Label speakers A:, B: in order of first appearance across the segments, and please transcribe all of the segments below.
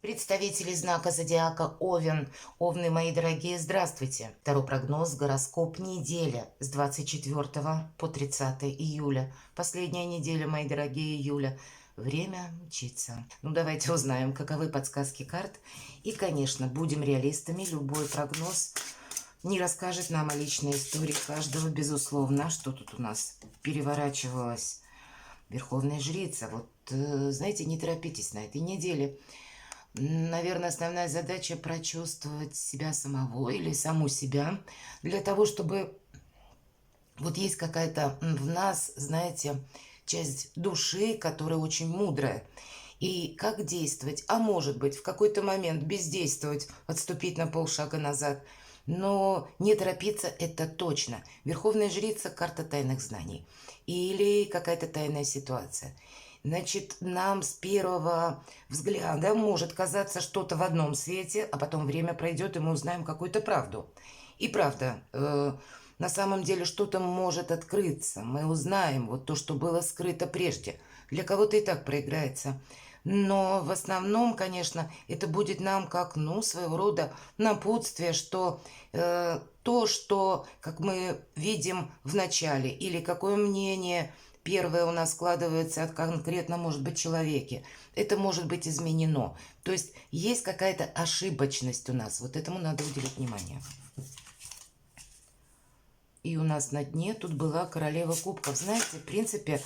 A: Представители знака зодиака Овен. Овны, мои дорогие, здравствуйте. Второй прогноз, гороскоп неделя с 24 по 30 июля. Последняя неделя, мои дорогие, июля. Время мчится. Ну, давайте узнаем, каковы подсказки карт. И, конечно, будем реалистами. Любой прогноз не расскажет нам о личной истории каждого, безусловно. Что тут у нас переворачивалась Верховная Жрица. Вот, знаете, не торопитесь на этой неделе. Наверное, основная задача прочувствовать себя самого или саму себя для того, чтобы вот есть какая-то в нас, знаете, часть души, которая очень мудрая. И как действовать? А может быть, в какой-то момент бездействовать, отступить на полшага назад. Но не торопиться это точно. Верховная жрица – карта тайных знаний. Или какая-то тайная ситуация. Значит, нам с первого взгляда может казаться что-то в одном свете, а потом время пройдет, и мы узнаем какую-то правду. И правда, на самом деле что-то может открыться. Мы узнаем вот то, что было скрыто прежде. Для кого-то и так проиграется. Но в основном, конечно, это будет нам как, ну, своего рода напутствие, что то, что, как мы видим в начале, или какое мнение первое у нас складывается от конкретно, может быть, человеке, это может быть изменено. То есть есть какая-то ошибочность у нас. Вот этому надо уделить внимание. И у нас на дне тут была королева кубков. Знаете, в принципе,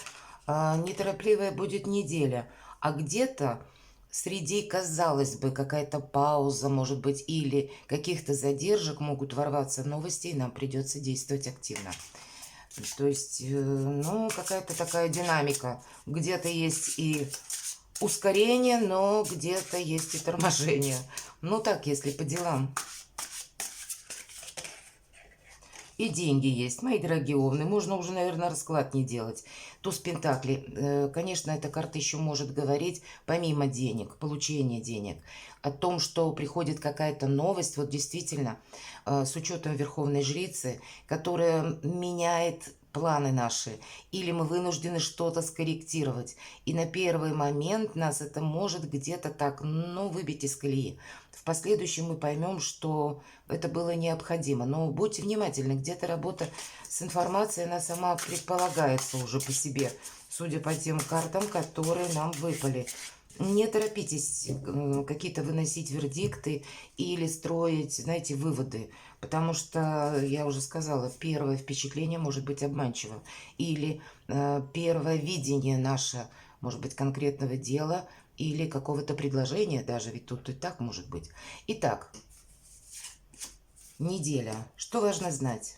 A: неторопливая будет неделя. А где-то среди, казалось бы, какая-то пауза, может быть, или каких-то задержек могут ворваться новости, и нам придется действовать активно. То есть, ну, какая-то такая динамика. Где-то есть и ускорение, но где-то есть и торможение. Ну, так, если по делам. И деньги есть, мои дорогие овны. Можно уже, наверное, расклад не делать. Туз Пентакли. Конечно, эта карта еще может говорить, помимо денег, получения денег, о том, что приходит какая-то новость, вот действительно, с учетом Верховной Жрицы, которая меняет планы наши, или мы вынуждены что-то скорректировать. И на первый момент нас это может где-то так, ну, выбить из колеи. В последующем мы поймем, что это было необходимо. Но будьте внимательны, где-то работа с информацией, она сама предполагается уже по себе, судя по тем картам, которые нам выпали. Не торопитесь какие-то выносить вердикты или строить, знаете, выводы, потому что, я уже сказала, первое впечатление может быть обманчивым. Или первое видение наше, может быть, конкретного дела или какого-то предложения даже, ведь тут и так может быть. Итак, неделя. Что важно знать?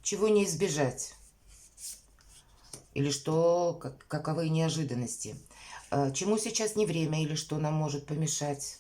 A: Чего не избежать? Или что, каковы неожиданности? Чему сейчас не время или что нам может помешать?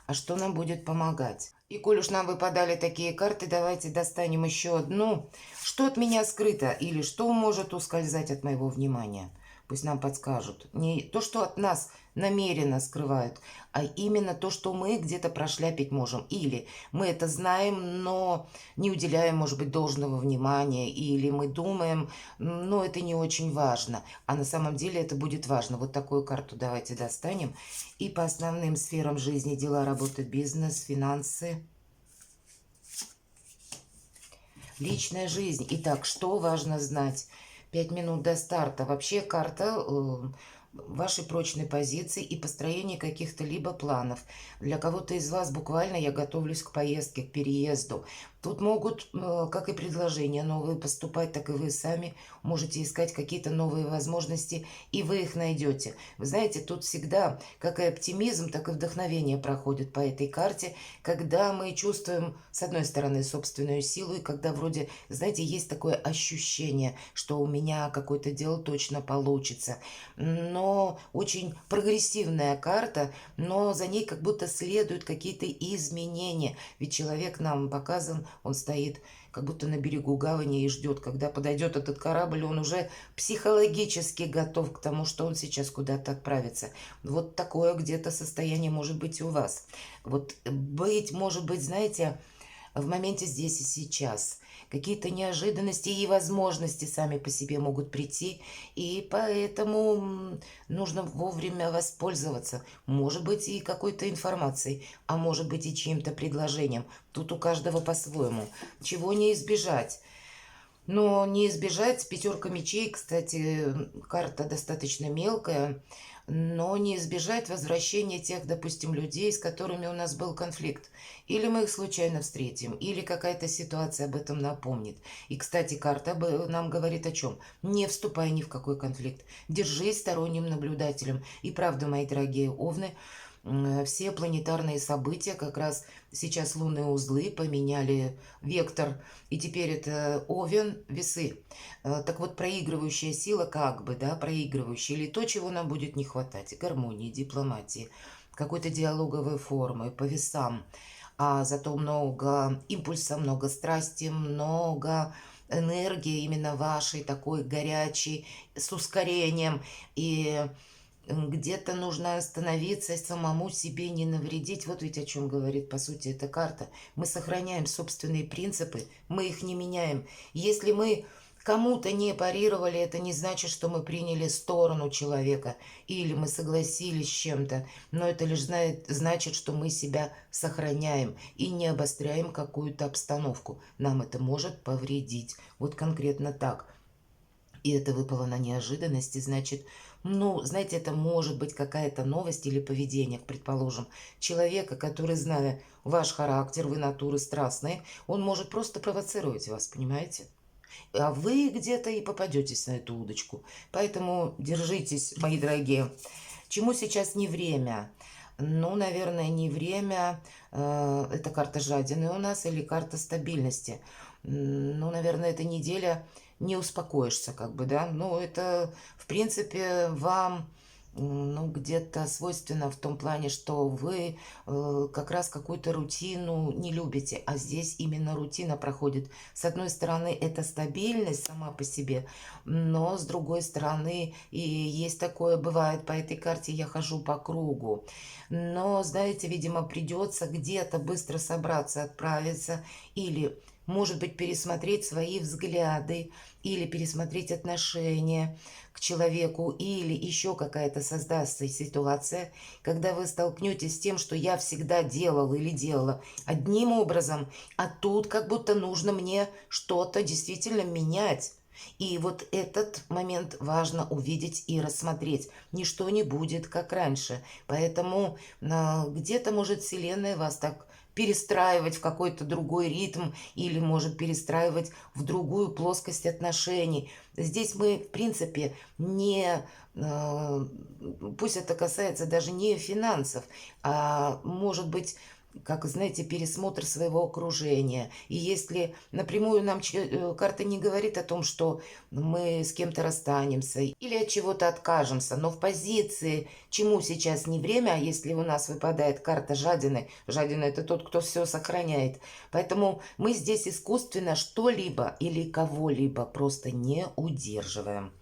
A: А что нам будет помогать? И коль уж нам выпадали такие карты, давайте достанем еще одну. Что от меня скрыто или что может ускользать от моего внимания? Пусть нам подскажут. Не то, что от нас намеренно скрывают, а именно то, что мы где-то прошляпить можем. Или мы это знаем, но не уделяем, может быть, должного внимания. Или мы думаем, но это не очень важно. А на самом деле это будет важно. Вот такую карту давайте достанем. И по основным сферам жизни: дела, работа, бизнес, финансы, личная жизнь. Итак, что важно знать? 5 минут до старта. Вообще карта вашей прочной позиции и построения каких-то либо планов. Для кого-то из вас буквально я готовлюсь к поездке, к переезду. Тут могут, как и предложения новые поступать, так и вы сами можете искать какие-то новые возможности, и вы их найдете. Вы знаете, тут всегда как и оптимизм, так и вдохновение проходит по этой карте, когда мы чувствуем, с одной стороны, собственную силу, и когда вроде, знаете, есть такое ощущение, что у меня какое-то дело точно получится. Но очень прогрессивная карта, но за ней как будто следуют какие-то изменения. Ведь человек нам показан, он стоит как будто на берегу гавани и ждет, когда подойдет этот корабль, он уже психологически готов к тому, что он сейчас куда-то отправится. Вот такое где-то состояние может быть и у вас. Вот быть, может быть, знаете, в моменте здесь и сейчас. Какие-то неожиданности и возможности сами по себе могут прийти, и поэтому нужно вовремя воспользоваться. Может быть, и какой-то информацией, а может быть, и чьим-то предложением. Тут у каждого по-своему. Чего не избежать? Но не избежать пятерка мечей, кстати, карта достаточно мелкая, но не избежать возвращения тех, допустим, людей, с которыми у нас был конфликт. Или мы их случайно встретим, или какая-то ситуация об этом напомнит. И, кстати, карта нам говорит о чем? Не вступай ни в какой конфликт. Держись сторонним наблюдателем. И правда, мои дорогие овны, все планетарные события, как раз сейчас лунные узлы поменяли вектор, и теперь это Овен, Весы. Так вот, проигрывающая сила, как бы, да, проигрывающая, или то, чего нам будет не хватать: гармонии, дипломатии, какой-то диалоговой формы по весам. А зато много импульса, много страсти, много энергии именно вашей, такой горячей, с ускорением. И где-то нужно остановиться, самому себе не навредить. Вот ведь о чем говорит, по сути, эта карта. Мы сохраняем собственные принципы, мы их не меняем. Если мы кому-то не парировали, это не значит, что мы приняли сторону человека или мы согласились с чем-то, но это лишь значит, что мы себя сохраняем и не обостряем какую-то обстановку. Нам это может повредить. Вот конкретно так. И это выпало на неожиданности, значит, ну, знаете, это может быть какая-то новость или поведение, предположим, человека, который, зная ваш характер, вы натуры страстные, он может просто провоцировать вас, понимаете? А вы где-то и попадетесь на эту удочку. Поэтому держитесь, мои дорогие. Чему сейчас не время? Ну, наверное, не время. Это карта жадины у нас или карта стабильности. Ну, наверное, эта неделя не успокоишься, как бы, да. Ну, это, в принципе, вам ну, где-то свойственно в том плане, что вы как раз какую-то рутину не любите, а здесь именно рутина проходит. С одной стороны, это стабильность сама по себе, но с другой стороны, и есть такое, бывает по этой карте, я хожу по кругу. Но, знаете, видимо, придется где-то быстро собраться, отправиться или, может быть, пересмотреть свои взгляды или пересмотреть отношения к человеку, или еще какая-то создастся ситуация, когда вы столкнетесь с тем, что я всегда делал или делала одним образом, а тут как будто нужно мне что-то действительно менять. И вот этот момент важно увидеть и рассмотреть. Ничто не будет как раньше. Поэтому где-то может Вселенная вас так перестраивать в какой-то другой ритм или может перестраивать в другую плоскость отношений. Здесь мы, в принципе, не... Пусть это касается даже не финансов, а может быть, как, знаете, пересмотр своего окружения. И если напрямую нам карта не говорит о том, что мы с кем-то расстанемся или от чего-то откажемся, но в позиции, чему сейчас не время, а если у нас выпадает карта жадины, жадина это тот, кто все сохраняет. Поэтому мы здесь искусственно что-либо или кого-либо просто не удерживаем.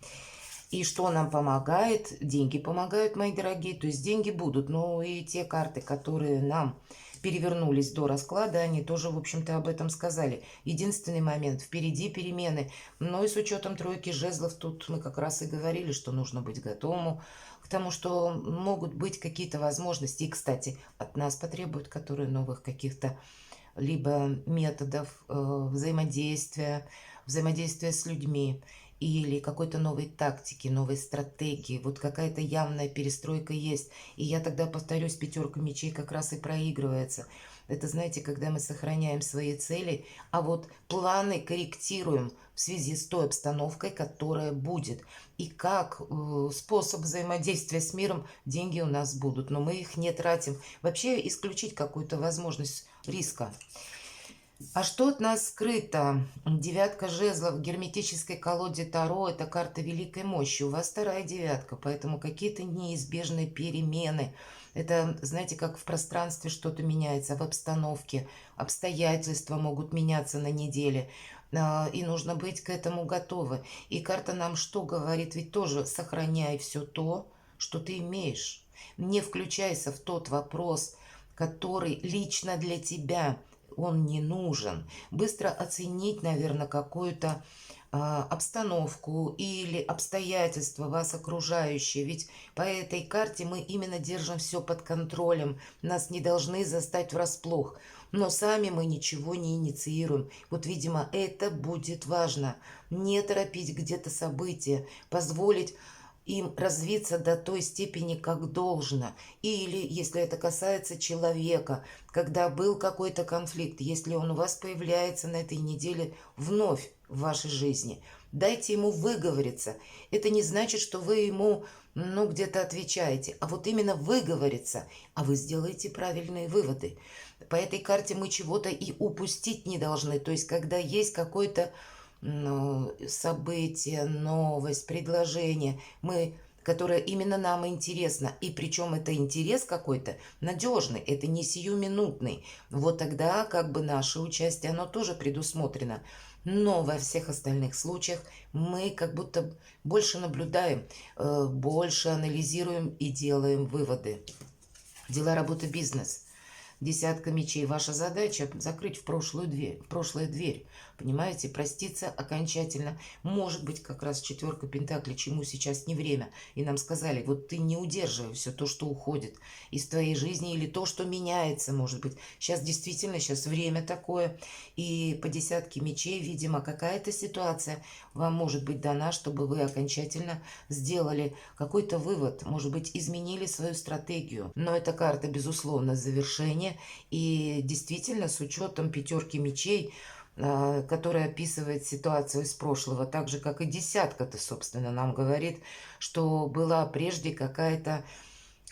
A: И что нам помогает? Деньги помогают, мои дорогие. То есть деньги будут. Но и те карты, которые нам перевернулись до расклада, они тоже, в общем-то, об этом сказали. Единственный момент, впереди перемены. Но и с учетом тройки жезлов, тут мы как раз и говорили, что нужно быть готовым к тому, что могут быть какие-то возможности. И, кстати, от нас потребуют, которые новых каких-то либо методов взаимодействия, взаимодействия с людьми, или какой-то новой тактики, новой стратегии. Вот какая-то явная перестройка есть. И я тогда повторюсь, пятерка мечей как раз и проигрывается. Это, знаете, когда мы сохраняем свои цели, а вот планы корректируем в связи с той обстановкой, которая будет. И как способ взаимодействия с миром деньги у нас будут, но мы их не тратим. Вообще исключить какую-то возможность риска. А что от нас скрыто? Девятка жезлов в герметической колоде Таро – это карта великой мощи. У вас вторая девятка, поэтому какие-то неизбежные перемены. Это, знаете, как в пространстве что-то меняется, в обстановке. Обстоятельства могут меняться на неделе. И нужно быть к этому готовы. И карта нам что говорит? Ведь тоже сохраняй все то, что ты имеешь. Не включайся в тот вопрос, который лично для тебя он не нужен. Быстро оценить, наверное, какую-то обстановку или обстоятельства вас окружающие. Ведь по этой карте мы именно держим все под контролем. Нас не должны застать врасплох. Но сами мы ничего не инициируем. Вот, видимо, это будет важно. Не торопить где-то события, позволить им развиться до той степени, как должно. Или, если это касается человека, когда был какой-то конфликт, если он у вас появляется на этой неделе вновь в вашей жизни, дайте ему выговориться. Это не значит, что вы ему, где-то отвечаете, а вот именно выговориться, а вы сделаете правильные выводы. По этой карте мы чего-то и упустить не должны. То есть, когда есть какой-то событие, новость, предложение, которое именно нам интересно, и причем это интерес какой-то надежный, это не сиюминутный, вот тогда как бы наше участие, оно тоже предусмотрено. Но во всех остальных случаях мы как будто больше наблюдаем, больше анализируем и делаем выводы. Дела, работа, бизнес. Десятка мечей. Ваша задача закрыть в прошлую дверь. Понимаете, проститься окончательно. Может быть, как раз четверка пентаклей, чему сейчас не время. И нам сказали, вот ты не удерживай все то, что уходит из твоей жизни, или то, что меняется, может быть. Сейчас действительно, сейчас время такое. И по десятке мечей, видимо, какая-то ситуация вам может быть дана, чтобы вы окончательно сделали какой-то вывод, может быть, изменили свою стратегию. Но эта карта, безусловно, завершение. И действительно, с учетом пятерки мечей, которая описывает ситуацию из прошлого, так же, как и десятка-то, собственно, нам говорит, что была прежде какая-то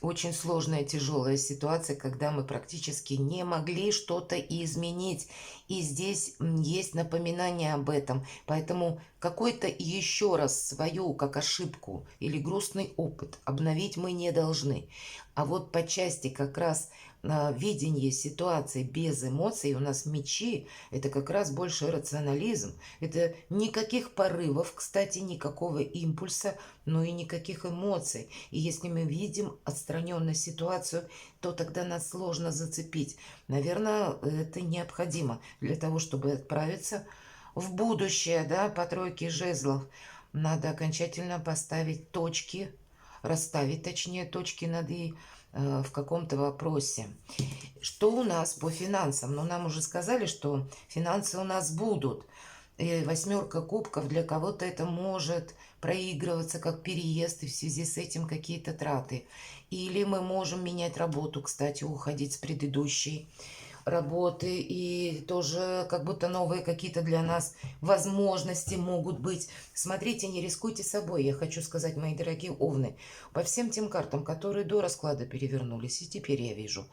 A: очень сложная, тяжелая ситуация, когда мы практически не могли что-то изменить. И здесь есть напоминание об этом. Поэтому какой-то еще раз свою, как ошибку или грустный опыт обновить мы не должны. А вот по части как раз видение ситуации без эмоций, у нас мечи, это как раз больше рационализм. Это никаких порывов, кстати, никакого импульса, но и никаких эмоций. И если мы видим отстраненную ситуацию, то тогда нас сложно зацепить. Наверное, это необходимо для того, чтобы отправиться в будущее, да, по тройке жезлов. Надо окончательно поставить точки, расставить, точнее, точки над «и» в каком-то вопросе. Что у нас по финансам? Ну, нам уже сказали, что финансы у нас будут. И восьмерка кубков, для кого-то это может проигрываться как переезд, и в связи с этим какие-то траты. Или мы можем менять работу, кстати, уходить с предыдущей работы, и тоже как будто новые какие-то для нас возможности могут быть. Смотрите, не рискуйте собой, я хочу сказать, мои дорогие овны, по всем тем картам, которые до расклада перевернулись, и теперь я вижу.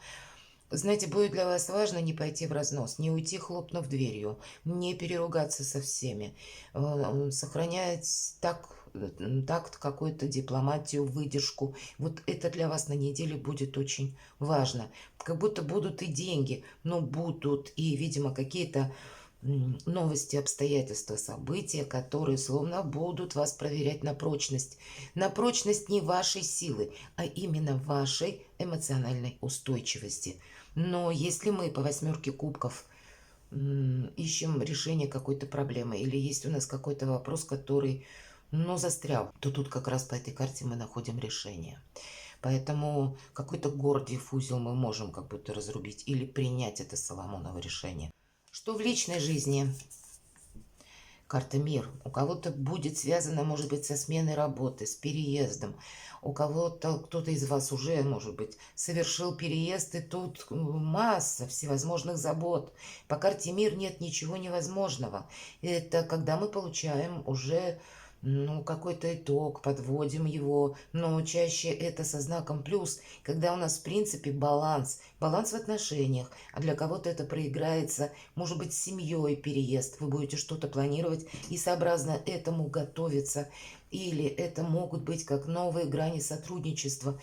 A: Знаете, будет для вас важно не пойти в разнос, не уйти, хлопнув дверью, не переругаться со всеми, сохранять такт какой-то, дипломатию, выдержку. Вот это для вас на неделе будет очень важно. Как будто будут и деньги, но будут и, видимо, какие-то новости, обстоятельства, события, которые словно будут вас проверять на прочность. На прочность не вашей силы, а именно вашей эмоциональной устойчивости. Но если мы по восьмерке кубков ищем решение какой-то проблемы, или есть у нас какой-то вопрос, который, застрял, то тут как раз по этой карте мы находим решение. Поэтому какой-то гордиев узел мы можем как будто разрубить или принять это Соломоново решение. Что в личной жизни? Карта «Мир». У кого-то будет связано, может быть, со сменой работы, с переездом. У кого-то, кто-то из вас уже, может быть, совершил переезд, и тут масса всевозможных забот. По карте «Мир» нет ничего невозможного. Это когда мы получаем уже какой-то итог, подводим его, но чаще это со знаком плюс, когда у нас, в принципе, баланс в отношениях, а для кого-то это проиграется, может быть, с семьей переезд, вы будете что-то планировать и сообразно этому готовиться, или это могут быть как новые грани сотрудничества,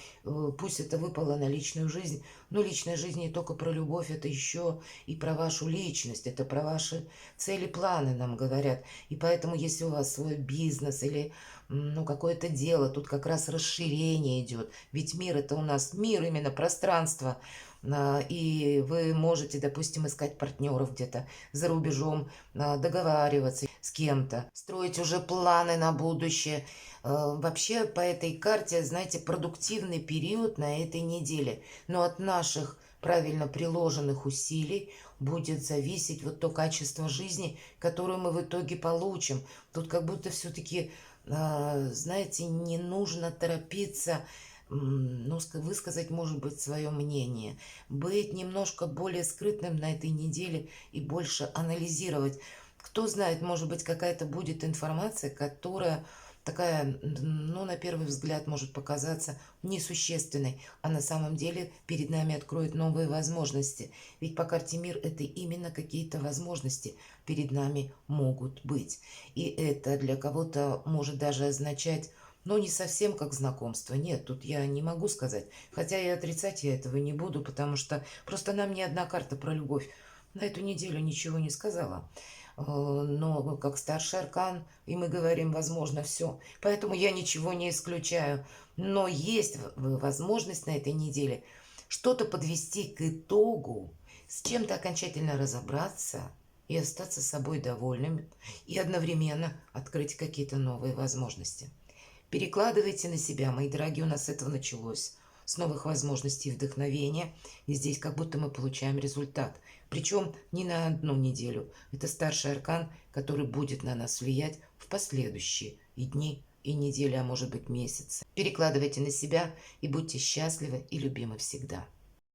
A: пусть это выпало на личную жизнь, но личная жизнь не только про любовь, это еще и про вашу личность, это про ваши цели, планы, нам говорят. И поэтому, если у вас свой бизнес или какое-то дело, тут как раз расширение идет. Ведь мир — это у нас мир, именно пространство. и вы можете, допустим, искать партнеров где-то за рубежом, договариваться с кем-то, строить уже планы на будущее. Вообще по этой карте, знаете, продуктивный период на этой неделе. Но от наших правильно приложенных усилий будет зависеть вот то качество жизни, которое мы в итоге получим. Тут как будто все-таки, знаете, не нужно торопиться, ну, высказать, может быть, свое мнение, быть немножко более скрытным на этой неделе и больше анализировать. Кто знает, может быть, какая-то будет информация, которая такая, ну, на первый взгляд может показаться несущественной, а на самом деле перед нами откроет новые возможности. Ведь по карте мир это именно какие-то возможности перед нами могут быть. И это для кого-то может даже означать, но не совсем как знакомство. Нет, тут я не могу сказать. Хотя и отрицать я этого не буду, потому что просто нам ни одна карта про любовь на эту неделю ничего не сказала. Но как старший аркан, и мы говорим, возможно, все. Поэтому я ничего не исключаю. Но есть возможность на этой неделе что-то подвести к итогу, с чем-то окончательно разобраться и остаться собой довольным, и одновременно открыть какие-то новые возможности. Перекладывайте на себя, мои дорогие, у нас с этого началось. С новых возможностей и вдохновения. И здесь как будто мы получаем результат. Причем не на одну неделю. Это старший аркан, который будет на нас влиять в последующие и дни, и недели, а может быть месяцы. Перекладывайте на себя и будьте счастливы и любимы всегда.